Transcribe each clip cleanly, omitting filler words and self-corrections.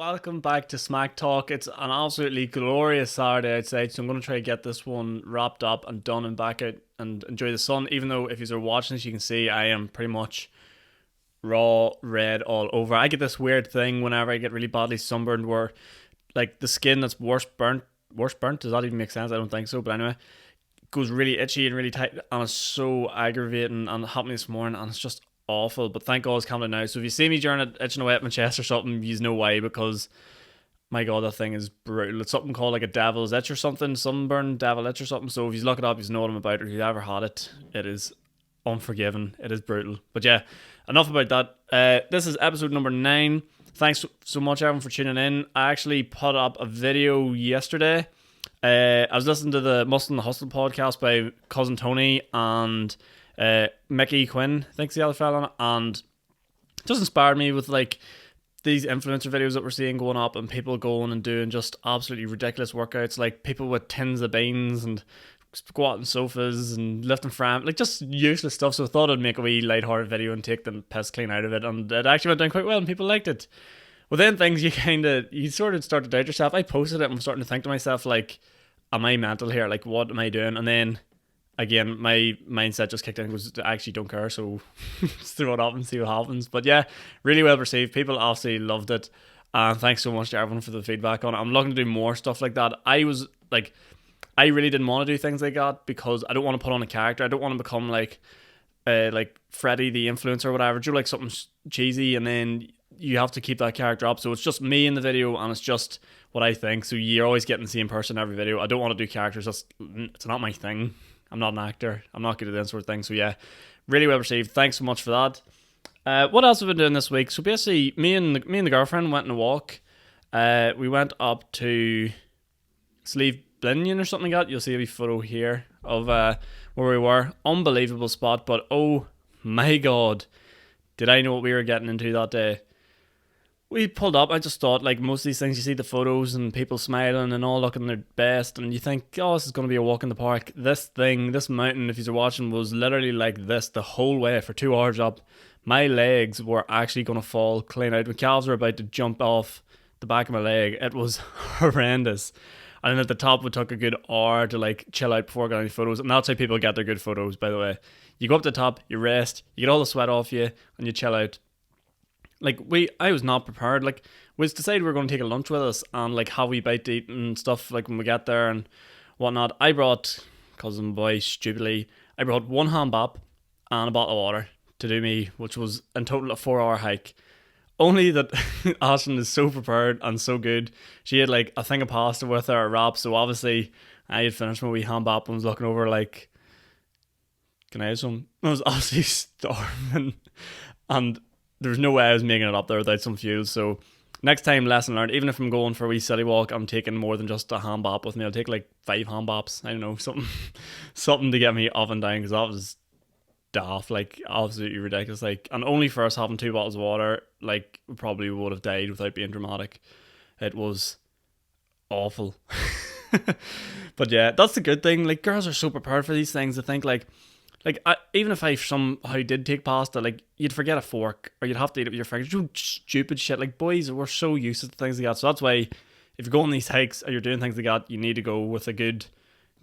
welcome back to SMAC Talk. It's an absolutely glorious Saturday outside, so I'm going to try to get this one wrapped up and done and back out and enjoy the sun. Even though if you're watching this, you can see I am pretty much raw red all over. I get this weird thing whenever I get really badly sunburned where like the skin that's worse burnt, does that even make sense? I don't think so, but anyway, goes really itchy and really tight, and it's so aggravating, and it happened this morning, and it's just awful. But thank God it's calmed down now. So if you see me during it itching away at my chest or something, you know why, because my God, that thing is brutal. It's something called like a devil's itch or something, sunburn devil itch or something. So if you look it up, you know what I'm about, or if you've ever had it, it is unforgiving. It is brutal. But yeah, enough about that. This is episode number 9. Thanks so much everyone for tuning in. I actually put up a video yesterday. I was listening to the Muscle and the Hustle podcast by Cousin Tony and Mickey Quinn, I think's the other fella on it, and it just inspired me with like these influencer videos that we're seeing going up, and people going and doing just absolutely ridiculous workouts, like people with tins of beans and squatting sofas and lifting frame, like just useless stuff. So I thought I'd make a wee lighthearted video and take the piss clean out of it, and it actually went down quite well and people liked it. Well, then things you sort of start to doubt yourself. I posted it and I'm starting to think to myself, like, am I mental here? Like, what am I doing? And then again, my mindset just kicked in and goes, I actually don't care, so just throw it up and see what happens. But yeah, really well received. People absolutely loved it. And thanks so much to everyone for the feedback on it. I'm looking to do more stuff like that. I really didn't want to do things like that because I don't want to put on a character. I don't want to become like Freddie the influencer or whatever. Do like something cheesy and then you have to keep that character up. So it's just me in the video and it's just what I think. So you're always getting the same person every video. I don't want to do characters. It's not my thing. I'm not an actor. I'm not good at that sort of thing. So yeah, really well received. Thanks so much for that. What else have we been doing this week? So basically, me and the girlfriend went on a walk. We went up to Sleeve Blinion or something like that. You'll see a wee photo here of where we were. Unbelievable spot, but oh my God, did I know what we were getting into that day. We pulled up, I just thought, like most of these things, you see the photos and people smiling and all looking their best, and you think, oh, this is going to be a walk in the park. This mountain, if you're watching, was literally like this the whole way for 2 hours up. My legs were actually going to fall clean out. My calves were about to jump off the back of my leg. It was horrendous. And then at the top, we took a good hour to like chill out before getting any photos. And that's how people get their good photos, by the way. You go up the top, you rest, you get all the sweat off you, and you chill out. Like, I was not prepared. Like, we decided we were going to take a lunch with us and, like, have we bite to eat and stuff, like, when we get there and whatnot. I brought, cousin boy, stupidly, I brought 1 ham bap and a bottle of water to do me, which was in total a 4-hour hike. Only that Ashlyn is so prepared and so good. She had, like, a thing of pasta with her, a wrap, so obviously I had finished my wee ham bap and was looking over, like, can I have some? I was absolutely starving. And there was no way I was making it up there without some fuel. So next time, lesson learned. Even if I'm going for a wee city walk, I'm taking more than just a ham bap with me. I'll take like 5 ham baps. I don't know, something to get me up and down, because that was daft, like absolutely ridiculous. Like, and only for us having 2 bottles of water, like we probably would have died without being dramatic. It was awful. But yeah, that's the good thing. Like, girls are so prepared for these things. I think even if I somehow did take pasta, like, you'd forget a fork or you'd have to eat it with your fingers. You stupid shit. Like, boys, we're so used to things like that. So that's why if you go on these hikes or you're doing things like that, you need to go with a good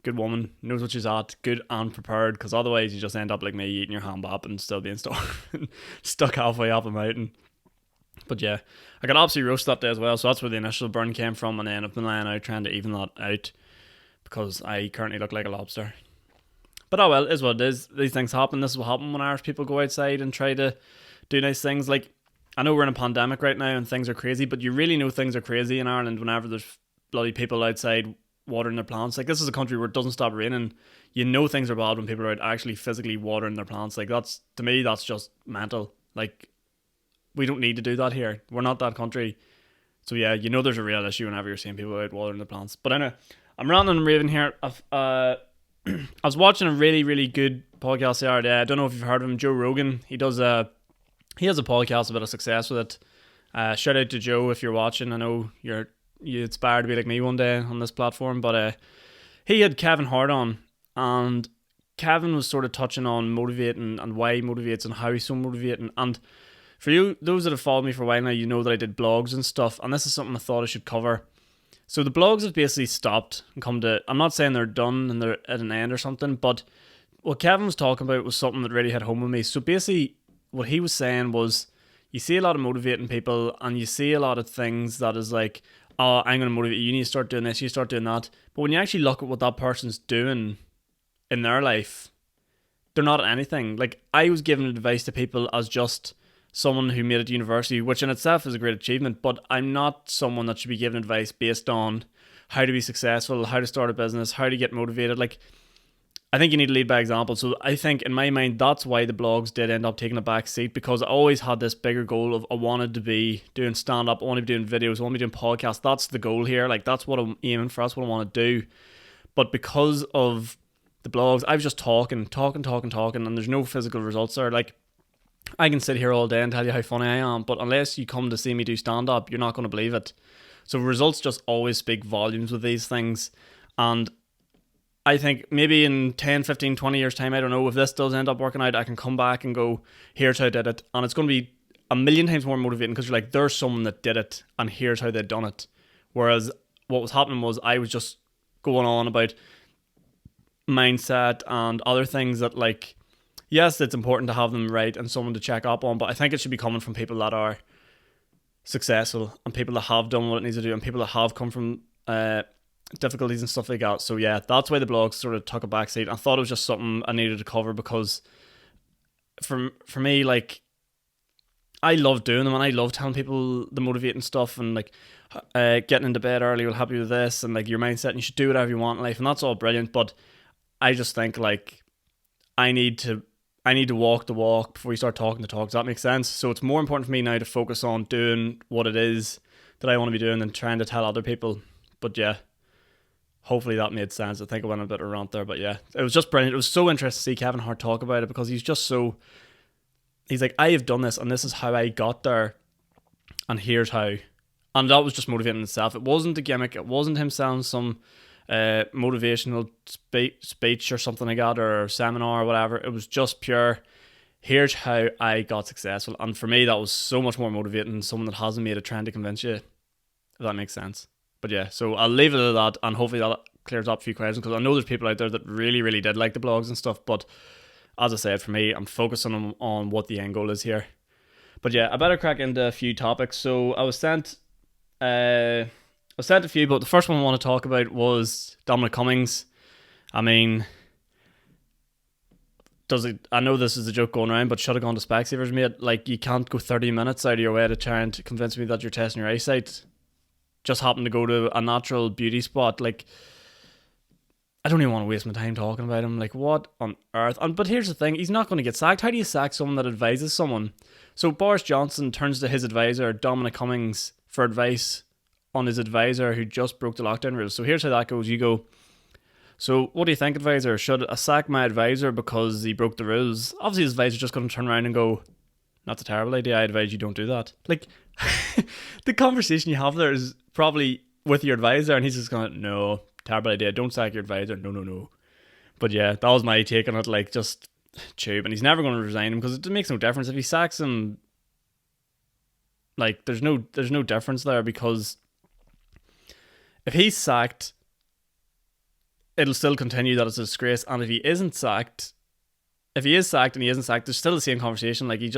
woman, knows what she's at, good and prepared, because otherwise you just end up like me, eating your ham bap and still being stuck halfway up a mountain. But yeah, I got absolutely roasted that day as well. So that's where the initial burn came from, and then I've been lying out trying to even that out because I currently look like a lobster. But oh well, it is what it is. These things happen. This is what happens when Irish people go outside and try to do nice things. Like, I know we're in a pandemic right now and things are crazy, but you really know things are crazy in Ireland whenever there's bloody people outside watering their plants. Like, this is a country where it doesn't stop raining. You know things are bad when people are out actually physically watering their plants. Like, that's, to me, that's just mental. Like, we don't need to do that here. We're not that country. So yeah, you know there's a real issue whenever you're seeing people out watering their plants. But anyway, I'm ranting and raving here. I was watching a really, really good podcast the other day. I don't know if you've heard of him, Joe Rogan. He has a podcast, a bit of success with it. Shout out to Joe if you're watching. I know you aspire to be like me one day on this platform, but he had Kevin Hart on, and Kevin was sort of touching on motivating and why he motivates and how he's so motivating. And For you, those that have followed me for a while now, you know that I did blogs and stuff, and this is something I thought I should cover. So the blogs have basically stopped and come to, I'm not saying they're done and they're at an end or something, but what Kevin was talking about was something that really hit home with me. So basically, what he was saying was, you see a lot of motivating people, and you see a lot of things that is like, oh, I'm going to motivate you, you need to start doing this, you start doing that. But when you actually look at what that person's doing in their life, they're not anything. Like, I was giving advice to people as just someone who made it to university, which in itself is a great achievement, but I'm not someone that should be giving advice based on how to be successful, how to start a business, how to get motivated. Like, I think you need to lead by example. So I think in my mind, that's why the blogs did end up taking a back seat, because I always had this bigger goal of I wanted to be doing stand-up, I want to be doing videos, I want to be doing podcasts. That's the goal here. Like, that's what I'm aiming for, that's what I want to do. But because of the blogs, I was just talking, and there's no physical results there. Like, I can sit here all day and tell you how funny I am, but unless you come to see me do stand-up, you're not going to believe it. So results just always speak volumes with these things. And I think maybe in 10, 15, 20 years time, I don't know, if this does end up working out, I can come back and go, here's how I did it. And it's going to be a million times more motivating, because you're like, there's someone that did it and here's how they've done it. Whereas what was happening was I was just going on about mindset and other things that, like, yes, it's important to have them right and someone to check up on, but I think it should be coming from people that are successful and people that have done what it needs to do and people that have come from difficulties and stuff like that. So yeah, that's why the blog sort of took a backseat. I thought it was just something I needed to cover, because for me, like, I love doing them and I love telling people the motivating stuff and like getting into bed early will help you with this, and like your mindset, and you should do whatever you want in life, and that's all brilliant. But I just think, like, I need to walk the walk before you start talking the talk. Does that make sense? So it's more important for me now to focus on doing what it is that I want to be doing than trying to tell other people. But yeah, hopefully that made sense. I think I went a bit of a rant there, but yeah, it was just brilliant. It was so interesting to see Kevin Hart talk about it, because he's like, I have done this and this is how I got there and here's how. And that was just motivating itself. It wasn't a gimmick. It wasn't him selling some motivational speech or something like that, or seminar or whatever. It was just pure, here's how I got successful. And for me, that was so much more motivating than someone that hasn't made it trying to convince you, if that makes sense. But yeah, so I'll leave it at that, and hopefully that clears up a few questions, because I know there's people out there that really, really did like the blogs and stuff, but as I said, for me, I'm focusing on what the end goal is here. But yeah, I better crack into a few topics. So I was sent a few, but the first one I want to talk about was Dominic Cummings. I mean, I know this is a joke going around, but should have gone to Specsavers, mate. Like, you can't go 30 minutes out of your way to try and convince me that you're testing your eyesight. Just happen to go to a natural beauty spot. Like, I don't even want to waste my time talking about him. Like, what on earth? But here's the thing, he's not going to get sacked. How do you sack someone that advises someone? So Boris Johnson turns to his advisor, Dominic Cummings, for advice on his advisor who just broke the lockdown rules. So here's how that goes. You go, so what do you think, advisor? Should I sack my advisor because he broke the rules? Obviously his advisor's just going to turn around and go, that's a terrible idea, I advise you don't do that. Like, the conversation you have there is probably with your advisor, and he's just going, no, terrible idea, don't sack your advisor, no. But yeah, that was my take on it. Like, just tube. And he's never going to resign him, because it makes no difference if he sacks him. Like, there's no difference there, because if he's sacked, it'll still continue that it's a disgrace. And if he is sacked and he isn't sacked, there's still the same conversation. Like, he's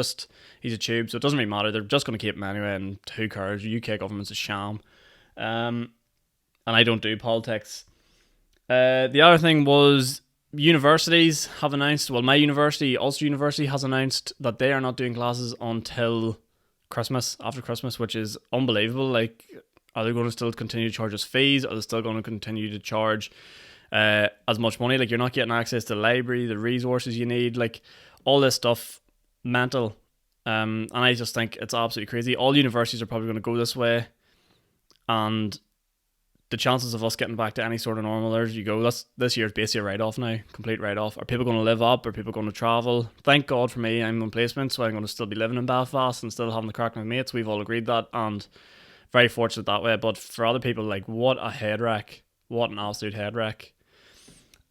a tube, so it doesn't really matter. They're just going to keep him anyway, and who cares? The UK government's a sham. And I don't do politics. The other thing was, universities have announced, well, my university, Ulster University, has announced that they are not doing classes until Christmas, after Christmas, which is unbelievable. Like, are they going to still continue to charge us fees? Are they still going to continue to charge as much money? Like, you're not getting access to the library, the resources you need, like, all this stuff, mental. And I just think it's absolutely crazy. All universities are probably going to go this way, and the chances of us getting back to any sort of normal, there you go. This year's basically a write-off now, complete write-off. Are people going to live up? Are people going to travel? Thank God for me, I'm on placement, so I'm going to still be living in Belfast and still having the crack with my mates. We've all agreed that, and very fortunate that way. But for other people, like, what a head wreck. What an absolute head wreck.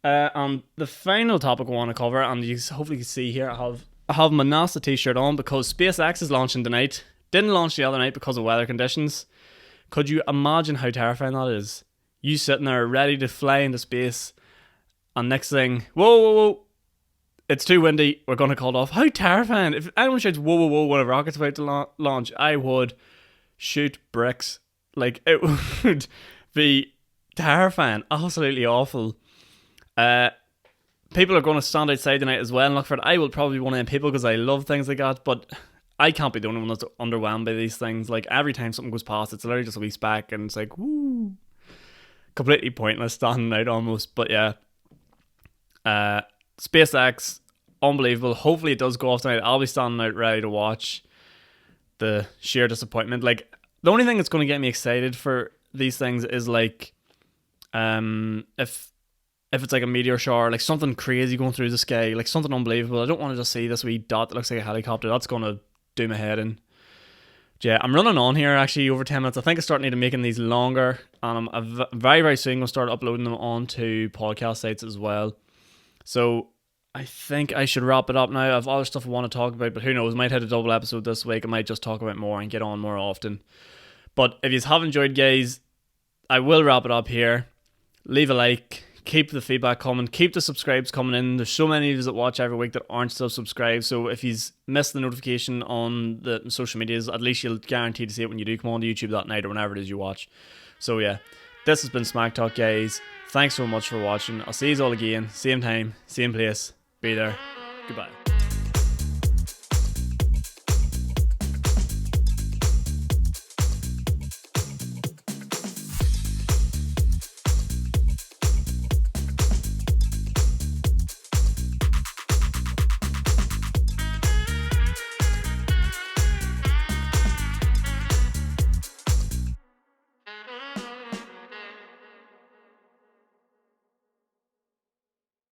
And the final topic I want to cover, and you hopefully can see here, I I have my NASA t-shirt on because SpaceX is launching tonight. Didn't launch the other night because of weather conditions. Could you imagine how terrifying that is? You sitting there ready to fly into space, and next thing, whoa, it's too windy, we're going to call it off. How terrifying. If anyone shouts whoa when a rocket's about to launch, I would shoot bricks. Like, it would be terrifying, absolutely awful. People are going to stand outside tonight as well and look for it. I will probably be one of them people because I love things like that, but I can't be the only one that's underwhelmed by these things. Like, every time something goes past, it's literally just a wee speck, and it's like, woo, completely pointless standing out almost. But yeah, SpaceX, unbelievable. Hopefully it does go off tonight. I'll be standing out ready to watch. The sheer disappointment. Like, the only thing that's going to get me excited for these things is like, if it's like a meteor shower, like something crazy going through the sky, like something unbelievable. I don't want to just see this wee dot that looks like a helicopter. That's going to do my head in. Yeah, I'm running on here actually over 10 minutes. I think I start needing making these longer, and I'm very, very soon going to start uploading them onto podcast sites as well. So I think I should wrap it up now. I have other stuff I want to talk about, but who knows, I might hit a double episode this week. I might just talk about more and get on more often. But if you have enjoyed, guys, I will wrap it up here. Leave a like. Keep the feedback coming. Keep the subscribes coming in. There's so many of you that watch every week that aren't still subscribed. So if you miss the notification on the social medias, at least you'll guarantee to see it when you do come on to YouTube that night or whenever it is you watch. So yeah, this has been SMAC Talk, guys. Thanks so much for watching. I'll see you all again. Same time, same place. Be there. Goodbye.